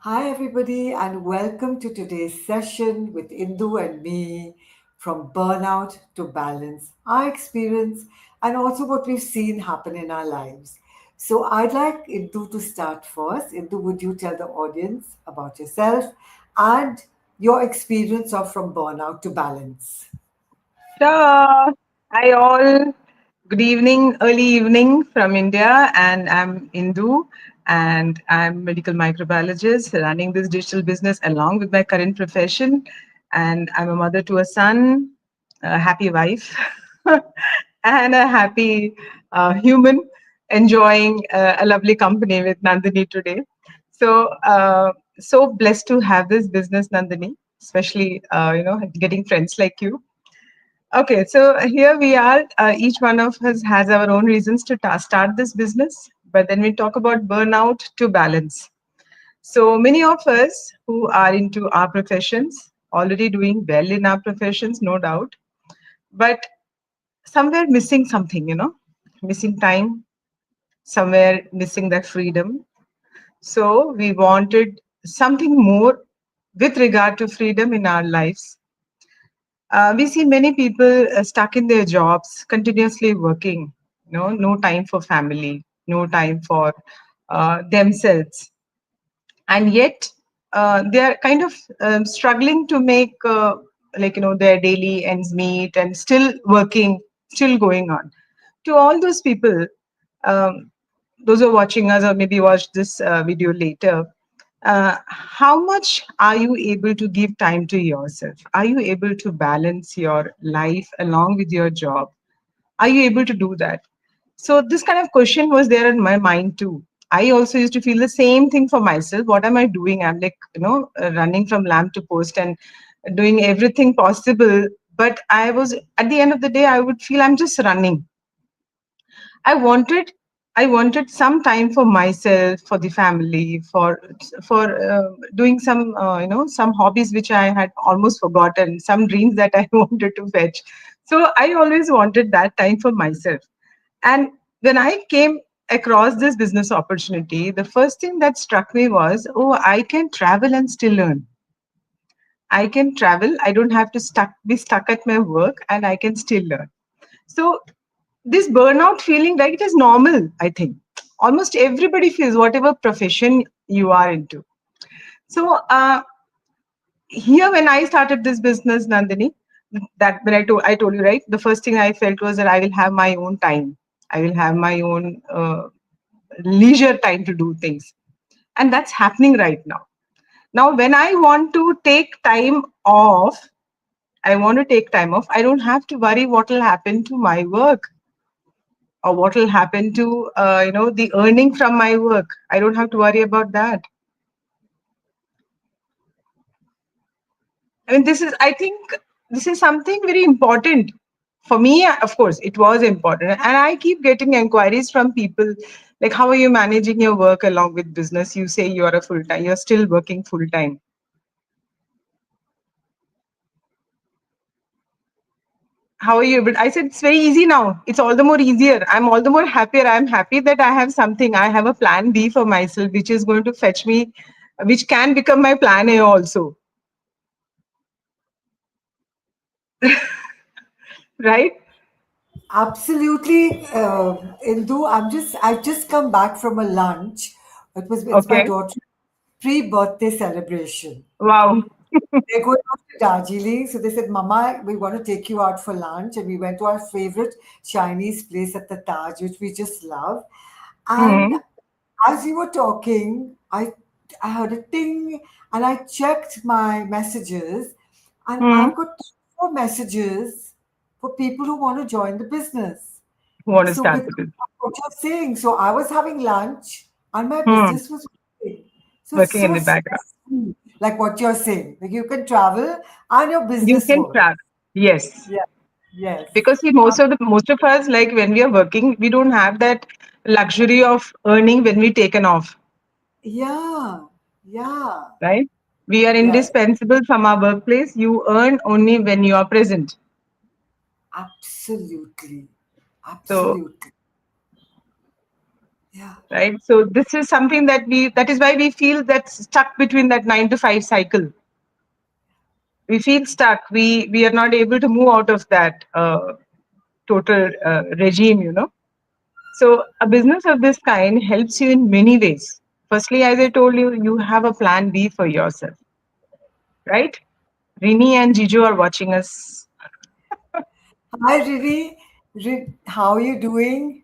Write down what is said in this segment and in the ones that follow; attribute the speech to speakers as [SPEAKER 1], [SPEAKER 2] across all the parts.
[SPEAKER 1] Hi, everybody, and welcome to today's session with Indu and me from burnout to balance, our experience, and also what we've seen happen in our lives. So, I'd like Indu to start first. Indu, would you tell the audience about yourself and your experience of from burnout to balance?
[SPEAKER 2] Sure. Hi all. Good evening, early evening from India, and I'm Indu, and I'm medical microbiologist running this digital business along with my current profession, and I'm a mother to a son, a happy wife, and a happy human enjoying a lovely company with Nandini today. So blessed to have this business, Nandini, especially getting friends like you. Okay, so here we are. Each one of us has our own reasons to start this business, but then we talk about burnout to balance. So many of us who are into our professions already doing well in our professions, no doubt, but somewhere missing something, missing time, somewhere missing that freedom. So we wanted something more with regard to freedom in our lives. We see many people stuck in their jobs, continuously working, no time for family, no time for themselves. And yet they are kind of struggling to make their daily ends meet and still working, still going on. To all those people, um, those who are watching us or maybe watch this video later, how much are you able to give time to yourself? Are you able to balance your life along with your job? Are you able to do that? So this kind of question was there in my mind too. I also used to feel the same thing for myself. What am I doing? I'm like, running from lamp to post and doing everything possible. But I was, at the end of the day, I would feel I'm just running. I wanted I wanted some time for myself, for the family, for doing some some hobbies which I had almost forgotten, some dreams that I wanted to fetch. So I always wanted that time for myself. And when I came across this business opportunity, the first thing that struck me was, oh, I can travel and still learn. I can travel. I don't have to be stuck at my work, and I can still learn. So this burnout feeling, right, it is normal, I think. Almost everybody feels, whatever profession you are into. So here when I started this business, Nandini, that when I told you, right, the first thing I felt was that I will have my own time. I will have my own leisure time to do things. And that's happening right now. Now, when I want to take time off, I want to take time off. I don't have to worry what will happen to my work or what will happen to the earning from my work. I don't have to worry about that. I mean, I think this is something very important for me. Of course it was important, and I keep getting inquiries from people like, how are you managing your work along with business? You say you are a full time, you're still working full time. How are you? But I said it's very easy now. It's all the more easier. I'm all the more happier. I'm happy that I have something. I have a plan B for myself, which is going to fetch me, which can become my plan A also. Right?
[SPEAKER 1] Absolutely, Indu. I've just come back from a lunch. It's my
[SPEAKER 2] Okay.
[SPEAKER 1] daughter's pre-birthday celebration.
[SPEAKER 2] Wow.
[SPEAKER 1] They're going off to Darjeeling, so they said, "Mama, we want to take you out for lunch," and we went to our favorite Chinese place at the Taj, which we just love. And
[SPEAKER 2] Hmm.
[SPEAKER 1] as you were talking, I heard a ting, and I checked my messages, and
[SPEAKER 2] Hmm.
[SPEAKER 1] I've got 4 messages for people who want to join the business.
[SPEAKER 2] Who want to
[SPEAKER 1] So
[SPEAKER 2] start
[SPEAKER 1] because
[SPEAKER 2] with it?
[SPEAKER 1] of what you're saying, so I was having lunch and my
[SPEAKER 2] Hmm.
[SPEAKER 1] business was working. So it's
[SPEAKER 2] Working in
[SPEAKER 1] so
[SPEAKER 2] the background.
[SPEAKER 1] stressful, like what you're saying. Like you can travel and your
[SPEAKER 2] You
[SPEAKER 1] business
[SPEAKER 2] can
[SPEAKER 1] works.
[SPEAKER 2] track. Yes.
[SPEAKER 1] Yeah. Yes.
[SPEAKER 2] Because see, most of us, like when we are working, we don't have that luxury of earning when we taken off,
[SPEAKER 1] Yeah. Yeah.
[SPEAKER 2] right? We are
[SPEAKER 1] Yes.
[SPEAKER 2] indispensable from our workplace. You earn only when you are present.
[SPEAKER 1] Absolutely.
[SPEAKER 2] So
[SPEAKER 1] Absolutely. Yeah.
[SPEAKER 2] right? So this is something that is why we feel that's stuck between that 9 to 5 cycle. We feel stuck. We are not able to move out of that total regime, you know. So a business of this kind helps you in many ways. Firstly, as I told you, you have a plan B for yourself, right? Rini and Jiju are watching us.
[SPEAKER 1] Hi, Riri. How are you doing?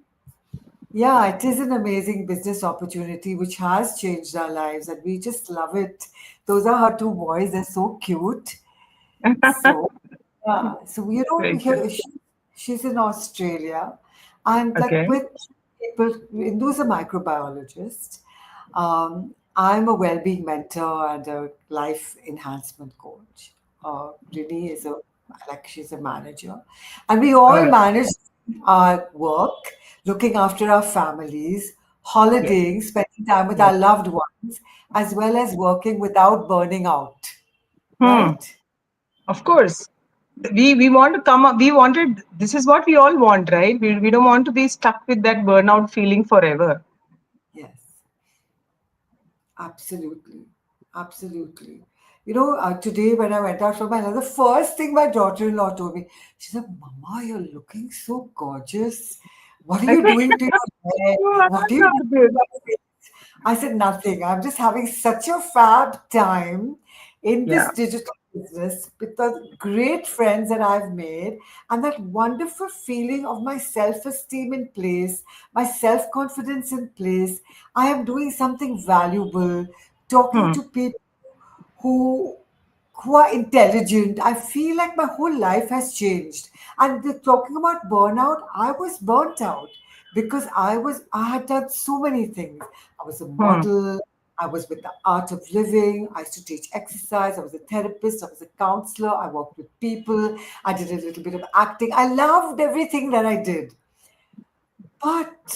[SPEAKER 1] Yeah, it is an amazing business opportunity which has changed our lives, and we just love it. Those are her two boys. They're so cute. So, yeah. So,
[SPEAKER 2] Very good.
[SPEAKER 1] here she's in Australia, and like
[SPEAKER 2] Okay.
[SPEAKER 1] with people, Indu's a microbiologist. I'm a well-being mentor and a life enhancement coach. Rini is she's a manager, and we
[SPEAKER 2] All
[SPEAKER 1] all
[SPEAKER 2] right.
[SPEAKER 1] manage our work, looking after our families,
[SPEAKER 2] Yes.
[SPEAKER 1] holidaying, spending time with
[SPEAKER 2] Yes.
[SPEAKER 1] our loved ones, as well as working without burning out.
[SPEAKER 2] Hmm.
[SPEAKER 1] Right?
[SPEAKER 2] Of course. We want to come up. We wanted. This is what we all want, right? We don't want to be stuck with that burnout feeling forever.
[SPEAKER 1] Yes. Absolutely. Absolutely. Today when I went out for my lunch, the first thing my daughter-in-law told me, she said, Mama, you're looking so gorgeous. What are you
[SPEAKER 2] Okay.
[SPEAKER 1] doing to your hair?
[SPEAKER 2] You are
[SPEAKER 1] What are you
[SPEAKER 2] so
[SPEAKER 1] doing to
[SPEAKER 2] good.
[SPEAKER 1] your face? I said, nothing. I'm just having such a fab time in this
[SPEAKER 2] Yeah.
[SPEAKER 1] digital business with the great friends that I've made and that wonderful feeling of my self esteem in place, my self confidence in place. I am doing something valuable, talking
[SPEAKER 2] Hmm.
[SPEAKER 1] to people who who are intelligent. I feel like my whole life has changed. And talking about burnout, I was burnt out because I had done so many things. I was a
[SPEAKER 2] Hmm.
[SPEAKER 1] model. I was with the art of living. I used to teach exercise. I was a therapist. I was a counselor. I worked with people. I did a little bit of acting. I loved everything that I did. But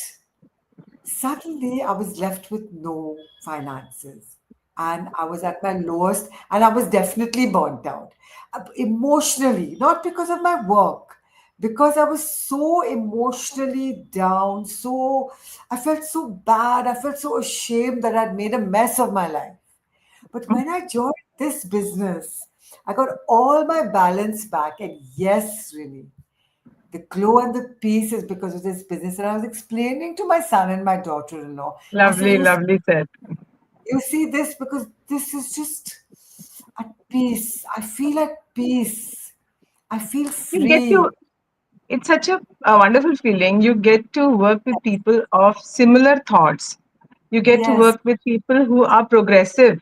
[SPEAKER 1] suddenly I was left with no finances. And I was at my lowest, and I was definitely burnt out emotionally, not because of my work, because I was so emotionally down. I felt so bad. I felt so ashamed that I'd made a mess of my life. But when I joined this business, I got all my balance back. And yes, really, the glow and the peace is because of this business. And I was explaining to my son and my daughter-in-law, I said,
[SPEAKER 2] Lovely, lovely said.
[SPEAKER 1] you see this because this is just at peace. I feel at peace. I feel
[SPEAKER 2] You get
[SPEAKER 1] free.
[SPEAKER 2] to. It's such a wonderful feeling. You get to work with people of similar thoughts. You get to
[SPEAKER 1] Yes,
[SPEAKER 2] work with people who are progressive,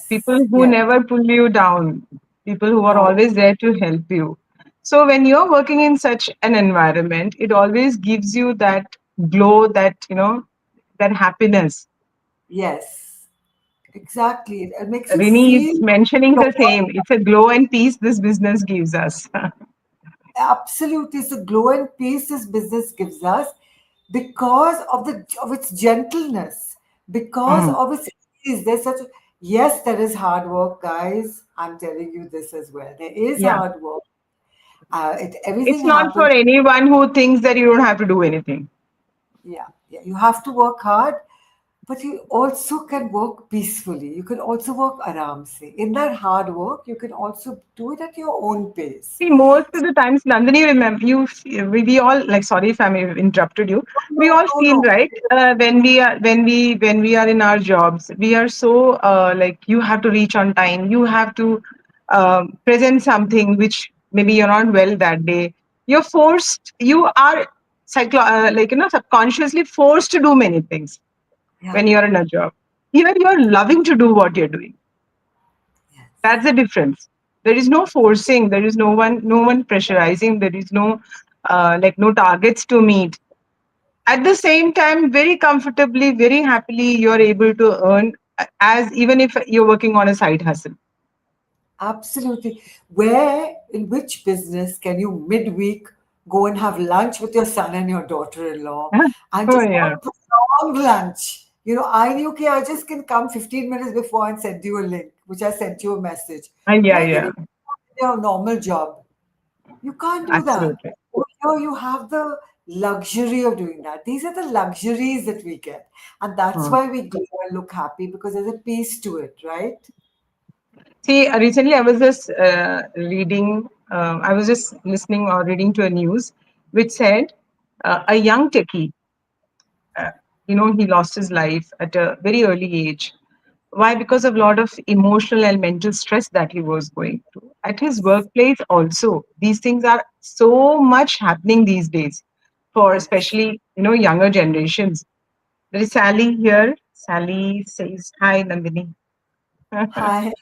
[SPEAKER 2] people
[SPEAKER 1] yes,
[SPEAKER 2] who
[SPEAKER 1] yes.
[SPEAKER 2] never pull you down, people who are
[SPEAKER 1] No,
[SPEAKER 2] always there to help you. So when you're working in such an environment, it always gives you that glow, that that happiness.
[SPEAKER 1] yes, exactly. It makes you
[SPEAKER 2] Rini is
[SPEAKER 1] feel
[SPEAKER 2] mentioning
[SPEAKER 1] joy.
[SPEAKER 2] the same. It's a glow and peace this business gives us.
[SPEAKER 1] Absolutely, it's the glow and peace this business gives us because of its gentleness, because
[SPEAKER 2] Mhm.
[SPEAKER 1] of its ease. There's such a, yes, there is hard work, guys. I'm telling you this as well. There is
[SPEAKER 2] Yeah.
[SPEAKER 1] hard work.
[SPEAKER 2] It's
[SPEAKER 1] Everything
[SPEAKER 2] not for
[SPEAKER 1] happens.
[SPEAKER 2] anyone who thinks that you don't have to do anything.
[SPEAKER 1] Yeah, yeah. You have to work hard, but you also can work peacefully. You can also work aram se. In that hard work, you can also do it at your own pace.
[SPEAKER 2] See, most of the times, Nandini, remember we all like. Sorry if I may have interrupted you. We
[SPEAKER 1] No,
[SPEAKER 2] all
[SPEAKER 1] no,
[SPEAKER 2] feel
[SPEAKER 1] no.
[SPEAKER 2] right when we are in our jobs. We are so like you have to reach on time. You have to present something which maybe you're not well that day. You're forced. You are subconsciously forced to do many things
[SPEAKER 1] Yeah.
[SPEAKER 2] when you're in a job. Here, you're loving to do what you're doing. That's
[SPEAKER 1] Yes.
[SPEAKER 2] the difference. There is no forcing. There is no one pressurizing. There is no targets to meet. At the same time, very comfortably, very happily, you're able to earn as even if you're working on a side hustle.
[SPEAKER 1] Absolutely. In which business can you midweek go and have lunch with your son and your daughter-in-law and
[SPEAKER 2] Oh
[SPEAKER 1] just
[SPEAKER 2] yeah,
[SPEAKER 1] have a prolonged lunch? I knew, okay, I just can come 15 minutes before and send you a link, which I sent you a message. But
[SPEAKER 2] yeah,
[SPEAKER 1] I can
[SPEAKER 2] yeah,
[SPEAKER 1] even do your normal job. You can't do that.
[SPEAKER 2] absolutely.
[SPEAKER 1] Over here, you have the luxury of doing that. These are the luxuries that we get. And that's
[SPEAKER 2] Hmm.
[SPEAKER 1] why we glow and look happy because there's a piece to it, right?
[SPEAKER 2] See, recently I was just reading, I was just listening or reading to a news which said a young techie, uh, he lost his life at a very early age. Why? Because of a lot of emotional and mental stress that he was going through. At his workplace, also, these things are so much happening these days for
[SPEAKER 1] Yes.
[SPEAKER 2] especially, younger generations. There is Sally here. Sally says, "Hi, Nandini."
[SPEAKER 1] Hi.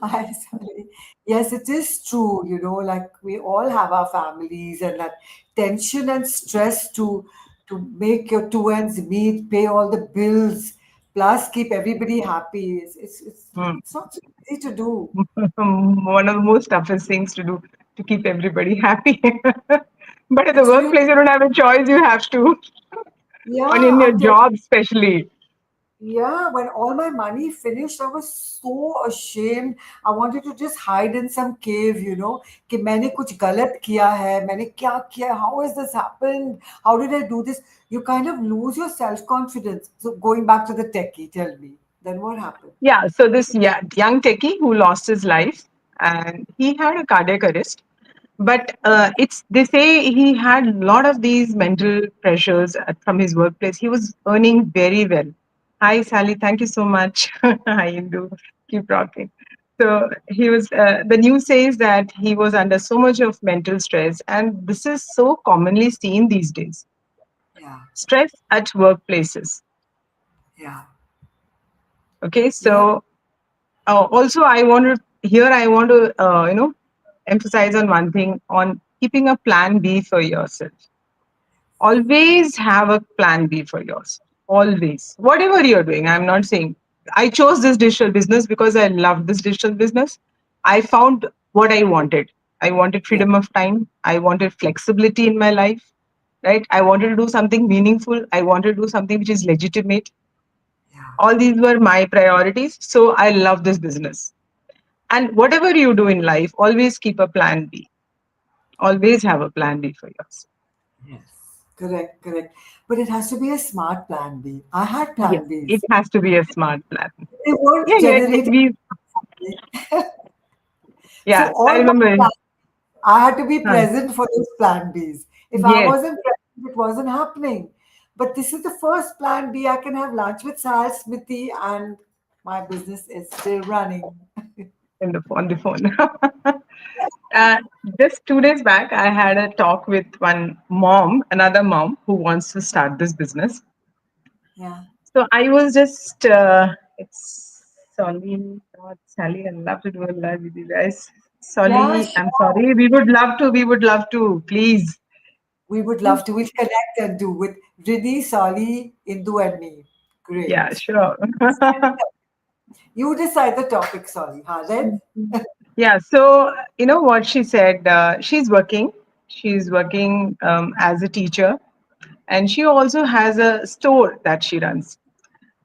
[SPEAKER 1] Hi, sorry. Yes, it is true. Like we all have our families and that tension and stress to make your two ends meet, pay all the bills, plus keep everybody happy.
[SPEAKER 2] Hmm.
[SPEAKER 1] It's not so easy to do.
[SPEAKER 2] One of the most toughest things to do to keep everybody happy. But at the
[SPEAKER 1] It's really,
[SPEAKER 2] workplace, you don't have a choice. You have to, on
[SPEAKER 1] yeah,
[SPEAKER 2] in your
[SPEAKER 1] I'm telling.
[SPEAKER 2] job, especially.
[SPEAKER 1] Yeah, when all my money finished, I was so ashamed. I wanted to just hide in some cave, कि मैंने कुछ गलत किया है, मैंने क्या किया, how has this happened? How did I do this? You kind of lose your self-confidence. So going back to the techie, tell me, then what happened?
[SPEAKER 2] Yeah, so this young techie who lost his life and he had a cardiac arrest, but it's they say he had a lot of these mental pressures from his workplace. He was earning very well. Hi, Sally. Thank you so much. Hi, Indu. Keep rocking. So he was. The news says that he was under so much of mental stress, and this is so commonly seen these days.
[SPEAKER 1] Yeah,
[SPEAKER 2] Stress at workplaces.
[SPEAKER 1] yeah,
[SPEAKER 2] Okay,
[SPEAKER 1] yeah,
[SPEAKER 2] so also, I want to, emphasize on one thing on keeping a plan B for yourself. Always have a plan B for yourself. Always. Whatever you're doing, I'm not saying I chose this digital business because I love this digital business. I found what I wanted. I wanted
[SPEAKER 1] yeah,
[SPEAKER 2] freedom of time. I wanted flexibility in my life, right? I wanted to do something meaningful. I wanted to do something which is legitimate.
[SPEAKER 1] yeah.
[SPEAKER 2] All these were my priorities. So I love this business. And whatever you do in life, always keep a plan B. Always have a plan B for yourself.
[SPEAKER 1] Yes, correct, correct. But it has to be a smart plan B. I had
[SPEAKER 2] Yes,
[SPEAKER 1] plan
[SPEAKER 2] it
[SPEAKER 1] Bs.
[SPEAKER 2] has to be a smart plan.
[SPEAKER 1] They weren't
[SPEAKER 2] Yeah, yeah.
[SPEAKER 1] generated. So
[SPEAKER 2] Yeah, I
[SPEAKER 1] all my
[SPEAKER 2] remember.
[SPEAKER 1] plans, I had to be
[SPEAKER 2] Huh,
[SPEAKER 1] present for those plan Bs. If I
[SPEAKER 2] yes,
[SPEAKER 1] wasn't present, it wasn't happening. But this is the first plan B. I can have lunch with Sal Smithy, and my business is still running.
[SPEAKER 2] on the phone. uh, just 2 days back, I had a talk with one mom, another mom who wants to start this business.
[SPEAKER 1] Yeah.
[SPEAKER 2] So I was just, it's Solly, not Sally. I'd love to do a live with you guys.
[SPEAKER 1] Yeah,
[SPEAKER 2] Solly, I'm
[SPEAKER 1] sure.
[SPEAKER 2] sorry. We would love to. We would love to. Please.
[SPEAKER 1] We would love to. We'll connect and do with Rini, Sali, Indu, and me.
[SPEAKER 2] Yeah,
[SPEAKER 1] Great.
[SPEAKER 2] sure.
[SPEAKER 1] You decide the topic, Sali. Huh, then?
[SPEAKER 2] Yeah. So, you know what she said? She's working. She's working as a teacher, and she also has a store that she runs.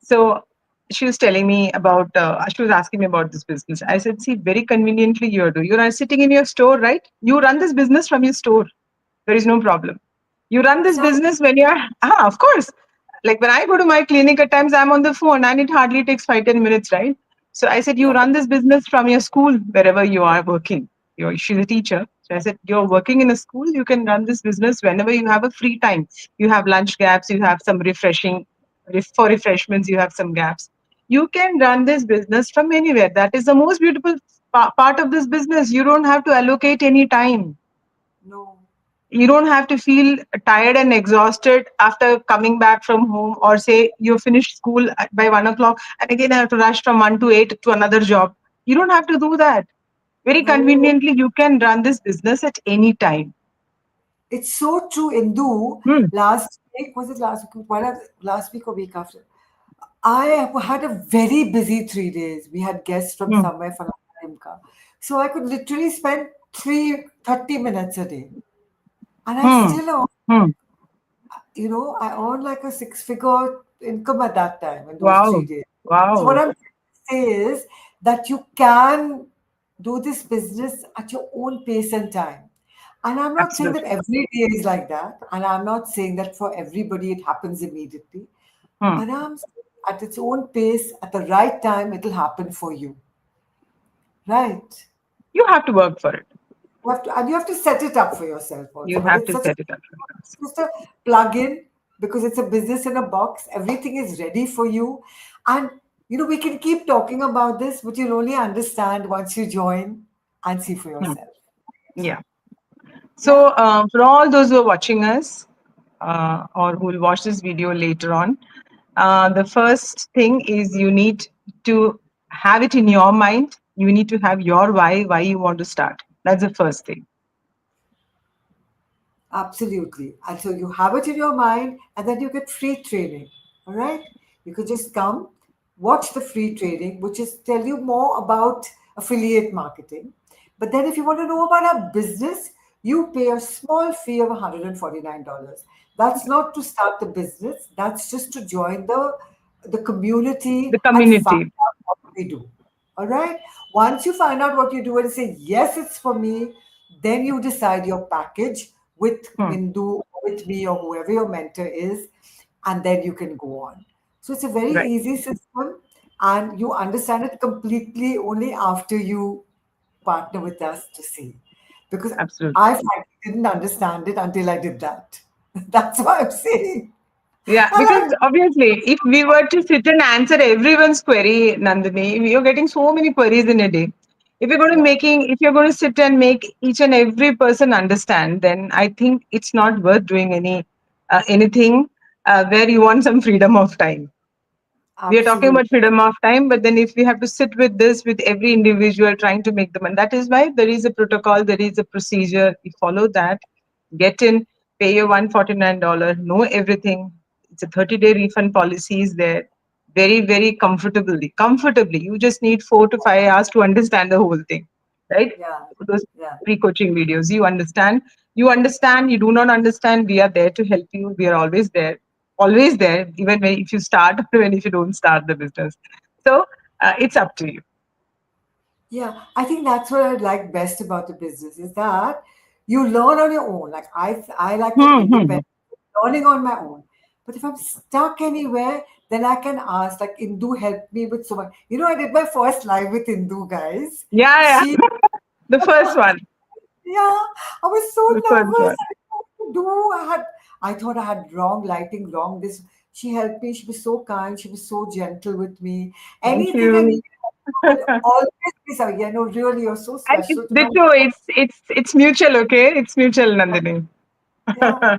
[SPEAKER 2] So she was telling me about. She was asking me about this business. I said, "See, very conveniently, you're sitting in your store, right? You run this business from your store. There is no problem. You run this
[SPEAKER 1] Exactly.
[SPEAKER 2] business when you're, of course. Like when I go to my clinic, at times I'm on the phone and it hardly takes 5-10 minutes, right? So I said, you
[SPEAKER 1] Yeah.
[SPEAKER 2] run this business from your school, wherever you are working. She's a teacher. So I said, you're working in a school, you can run this business whenever you have a free time. You have lunch gaps, you have some for refreshments, you have some gaps. You can run this business from anywhere. That is the most beautiful part of this business. You don't have to allocate any time.
[SPEAKER 1] No.
[SPEAKER 2] You don't have to feel tired and exhausted after coming back from home, or say you finished school by 1 o'clock and again I have to rush from 1 to 8 to another job. You don't have to do that. Very
[SPEAKER 1] No.
[SPEAKER 2] conveniently, you can run this business at any time.
[SPEAKER 1] It's so true, Indu.
[SPEAKER 2] Hmm.
[SPEAKER 1] Last week, was it last week? Last week or week after? I had a very busy 3 days. We had guests from
[SPEAKER 2] Hmm.
[SPEAKER 1] somewhere from Imka. So I could literally spend 30 minutes a day. And I
[SPEAKER 2] Hmm.
[SPEAKER 1] still earn,
[SPEAKER 2] Hmm.
[SPEAKER 1] I earned like a six-figure income at that time in those three
[SPEAKER 2] Wow.
[SPEAKER 1] days. So what
[SPEAKER 2] Wow.
[SPEAKER 1] I'm trying to say is that you can do this business at your own pace and time. And I'm not saying that
[SPEAKER 2] Absolutely.
[SPEAKER 1] every day is like that. And I'm not saying that for everybody it happens immediately.
[SPEAKER 2] Hmm.
[SPEAKER 1] But I'm saying at its own pace, at the right time, it'll happen for you. Right?
[SPEAKER 2] You have to work for it.
[SPEAKER 1] And you have to set it up for yourself also.
[SPEAKER 2] You
[SPEAKER 1] But
[SPEAKER 2] have
[SPEAKER 1] it's
[SPEAKER 2] to
[SPEAKER 1] such a
[SPEAKER 2] set it up for yourself.
[SPEAKER 1] just a plug in because it's a business in a box. Everything is ready for you. And we can keep talking about this, but you'll only understand once you join and see for
[SPEAKER 2] Hmm.
[SPEAKER 1] yourself.
[SPEAKER 2] Yeah. So,
[SPEAKER 1] Yeah,
[SPEAKER 2] for all those who are watching us or who will watch this video later on, the first thing is you need to have it in your mind. You need to have your why you want to start. That's the first thing.
[SPEAKER 1] absolutely. And so you have it in your mind, and then you get free training. All right. You could just come, watch the free training, which is tell you more about affiliate marketing. But then if you want to know about our business, you pay a small fee of $149. That's not to start the business, that's just to join the
[SPEAKER 2] The
[SPEAKER 1] community and find
[SPEAKER 2] community.
[SPEAKER 1] out what we do. All right. Once you find out what you do and say, yes, it's for me, then you decide your package with
[SPEAKER 2] Hmm.
[SPEAKER 1] Indu, with me, or whoever your mentor is, and then you can go on. So it's a very
[SPEAKER 2] Right.
[SPEAKER 1] easy system, and you understand it completely only after you partner with us to see. Because
[SPEAKER 2] Absolutely.
[SPEAKER 1] I frankly didn't understand it until I did that. That's why I'm saying.
[SPEAKER 2] Yeah,
[SPEAKER 1] And
[SPEAKER 2] because
[SPEAKER 1] I,
[SPEAKER 2] obviously, if we were to sit and answer everyone's query, Nandini, we are getting so many queries in a day.
[SPEAKER 1] yeah,
[SPEAKER 2] If you're going to sit and make each and every person understand, then I think it's not worth doing anything where you want some freedom of time. We are talking
[SPEAKER 1] absolutely.
[SPEAKER 2] about freedom of time, but then if we have to sit with this with every individual trying to make them, and that is why there is a protocol, there is a procedure. We follow that, get in, pay your $149, know everything. It's a 30-day refund policy is there, very comfortably. You just need 4 to 5 hours to understand the whole thing, right?
[SPEAKER 1] Yeah,
[SPEAKER 2] Those
[SPEAKER 1] yeah.
[SPEAKER 2] pre-coaching videos, you understand, you do not understand, we are there to help you. We are always there, even when if you start or when if you don't start the business. So it's up to you.
[SPEAKER 1] Yeah, I think that's what I like best about the business is that you learn on your own. Like I like that
[SPEAKER 2] Hmm.
[SPEAKER 1] independent learning on my own. But if I'm stuck anywhere, then I can ask like Indu help me with so much. I did my first live with Indu, guys.
[SPEAKER 2] Yeah,
[SPEAKER 1] She
[SPEAKER 2] yeah. The first one.
[SPEAKER 1] yeah, I was so
[SPEAKER 2] The first
[SPEAKER 1] nervous.
[SPEAKER 2] one.
[SPEAKER 1] I didn't know what to do. I thought I had wrong lighting, wrong this. She helped me. She was so kind. She was so gentle with me.
[SPEAKER 2] Thank
[SPEAKER 1] Anything I
[SPEAKER 2] you.
[SPEAKER 1] needed, I would always be sorry. Yeah, no, really, you're so
[SPEAKER 2] And it's
[SPEAKER 1] special to
[SPEAKER 2] the
[SPEAKER 1] my
[SPEAKER 2] two. It's mutual. Okay, it's mutual, Nandini.
[SPEAKER 1] yeah.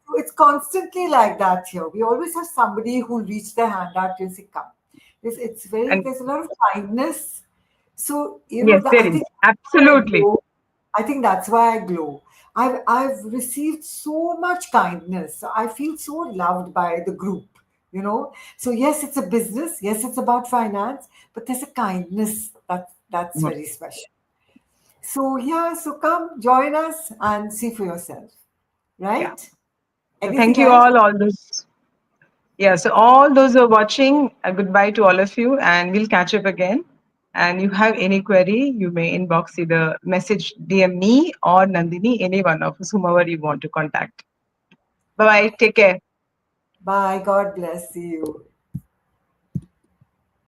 [SPEAKER 1] So it's constantly like that here. We always have somebody who reach their hand out to say, come. It's very,
[SPEAKER 2] And
[SPEAKER 1] there's a lot of kindness. So,
[SPEAKER 2] yes,
[SPEAKER 1] I
[SPEAKER 2] there is
[SPEAKER 1] think that's why I
[SPEAKER 2] absolutely.
[SPEAKER 1] glow. I think that's why I glow. I've received so much kindness. So I feel so loved by the group, you know. So yes, it's a business. Yes, it's about finance, but there's a kindness that's
[SPEAKER 2] Mhm.
[SPEAKER 1] very special. So yeah, so come join us and see for yourself.
[SPEAKER 2] Yeah.
[SPEAKER 1] Right?
[SPEAKER 2] So thank
[SPEAKER 1] Anything
[SPEAKER 2] you
[SPEAKER 1] else?
[SPEAKER 2] all those. Yeah. So all those who are watching, goodbye to all of you, and we'll catch up again. And you have any query, you may inbox either message DM me or Nandini, any one of us, whomever you want to contact. Bye bye. Take care.
[SPEAKER 1] Bye. God bless you.